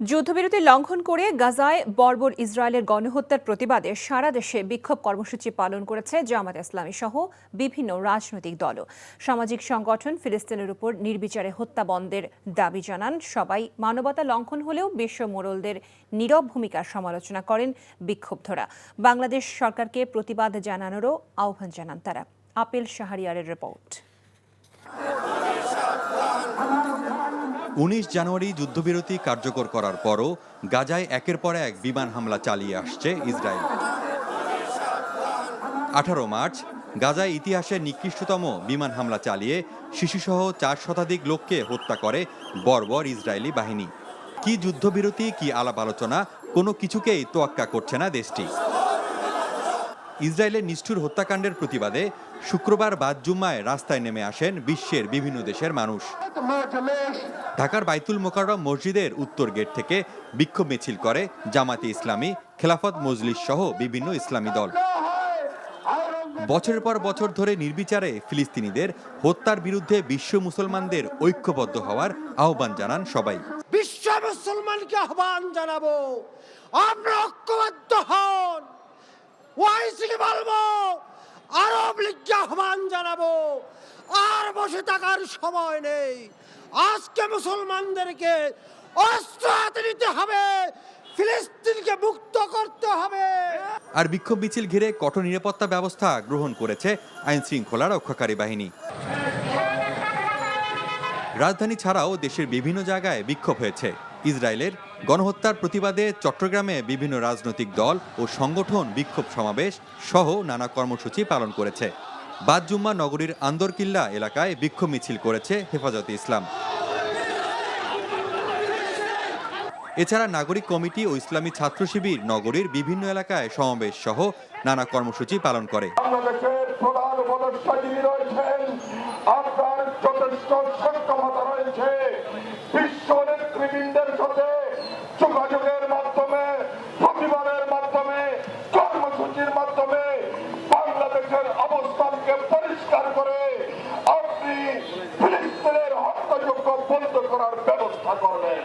যুদ্ধবিরতি লঙ্ঘন করে গাজায় বর্বর ইসরায়েলের গণহত্যার প্রতিবাদে সারা দেশে বিক্ষোভ কর্মসূচি পালন করেছে জামাত ইসলামী সহ বিভিন্ন রাজনৈতিক দলও। সামাজিক সংগঠন ফিলিস্তিনের উপর নির্বিচারে হত্যা বন্ধের দাবি জানান সবাই। মানবতা লঙ্ঘন হলেও বিশ্ব মোড়লদের নীরব ভূমিকার সমালোচনা করেন বিক্ষুব্ধরা। বাংলাদেশ সরকারকে প্রতিবাদ জানানোরও আহ্বান জানান তারা। Apple শাহরিয়ারের report. 19 জানুয়ারি যুদ্ধবিরতি কার্যকর করার পরও গাজায় একের পর এক বিমান হামলা চালিয়ে আসছে ইসরায়েল। 18 মার্চ গাজায় ইতিহাসের নিকৃষ্টতম বিমান হামলা চালিয়ে শিশুসহ 4 শতাধিক লোককে হত্যা করে বর্বর ইসরায়েলি বাহিনী। কি যুদ্ধবিরতি, কি আলাপ আলোচনা, কোনো কিছুকেই তোয়াক্কা করছে না দেশটি। ইসরায়েলের নিষ্ঠুর হত্যাকাণ্ডের প্রতিবাদে শুক্রবার বাদ জুম্মায় রাস্তায় নেমে আসেন বিশ্বের বিভিন্ন দেশের মানুষ। ঢাকার বাইতুল মোকাররম মসজিদের উত্তর গেট থেকে বিক্ষোভ মিছিল করে জামাতে ইসলামী, খেলাফত মজলিস সহ বিভিন্ন ইসলামী দল। বছরের পর বছর ধরে নির্বিচারে ফিলিস্তিনিদের হত্যার বিরুদ্ধে বিশ্ব মুসলমানদের ঐক্যবদ্ধ হওয়ার আহ্বান জানান সবাই। বিশ্ব মুসলমানকে আহ্বান জানাবো, আমরা ঐক্যবদ্ধ হন। ওয়াইসিকে বলবো, আরব লীগকে আহ্বান জানাবো, আর বসে থাকার সময় নেই। আজকে মুসলমানদেরকে অস্ত্র হাতে নিতে হবে, ফিলিস্তিনকে মুক্ত করতে হবে। আর বিক্ষোভ মিছিল ঘিরে কঠোর নিরাপত্তা ব্যবস্থা গ্রহণ করেছে আইন শৃঙ্খলা রক্ষাকারী বাহিনী। রাজধানী ছাড়াও দেশের বিভিন্ন জায়গায় বিক্ষোভ হয়েছে। ইসরায়েলের গণহত্যার প্রতিবাদে চট্টগ্রামে বিভিন্ন রাজনৈতিক দল ও সংগঠন বিক্ষোভ সমাবেশ সহ নানা কর্মসূচি পালন করেছে। বাদ জুম্মা নগরীর আন্দরকিল্লা এলাকায় বিক্ষোভ মিছিল করেছে হেফাজতে ইসলাম। এছাড়া নাগরিক কমিটি ও ইসলামী ছাত্র শিবির নগরীর বিভিন্ন এলাকায় সমাবেশ সহ নানা কর্মসূচি পালন করে। যোগাযোগের মাধ্যমে, প্রতিবাদের মাধ্যমে, কর্মসূচির মাধ্যমে বাংলাদেশের অবস্থানকে পরিষ্কার করে আপনি ফিলিস্তিনের হত্যাযজ্ঞ বন্ধ করার ব্যবস্থা করবেন।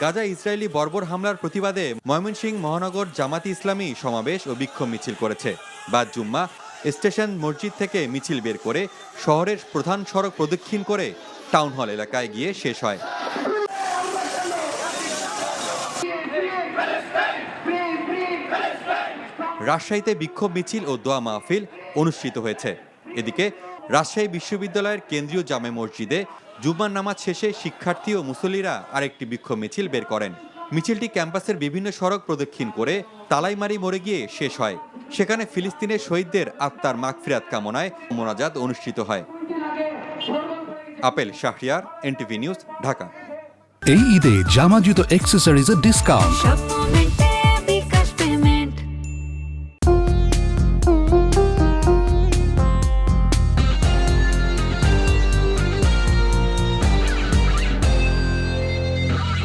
গাজায় ইসরায়েলি বর্বর হামলার প্রতিবাদে ময়মনসিংহ মহানগর জামাতি ইসলামী সমাবেশ ও বিক্ষোভ মিছিল করেছে। বাদ জুম্মা স্টেশন মসজিদ থেকে মিছিল বের করে শহরের প্রধান সড়ক প্রদক্ষিণ করে টাউন হল এলাকায় গিয়ে শেষ হয়। রাজশাহীতে বিক্ষোভ মিছিল ও দোয়া মাহফিল অনুষ্ঠিত হয়েছে। এদিকে রাজশাহী বিশ্ববিদ্যালয়ের কেন্দ্রীয় জামে মসজিদে জুম্মার নামাজ শেষে শিক্ষার্থী ও মুসল্লিরা আরেকটি বিক্ষোভ মিছিল বের করেন। মিছিলটি ক্যাম্পাসের বিভিন্ন সড়ক প্রদক্ষিণ করে তালাইমারি মোড়ে গিয়ে শেষ হয়। সেখানে ফিলিস্তিনের শহীদদের আত্মার মাগফিরাত কামনায় মোনাজাত অনুষ্ঠিত হয়। Apple Shahriar, NTV news, Dhaka. এই ঈদে জামা জুতো অ্যাক্সেসরিজের ডিসকাউন্ট।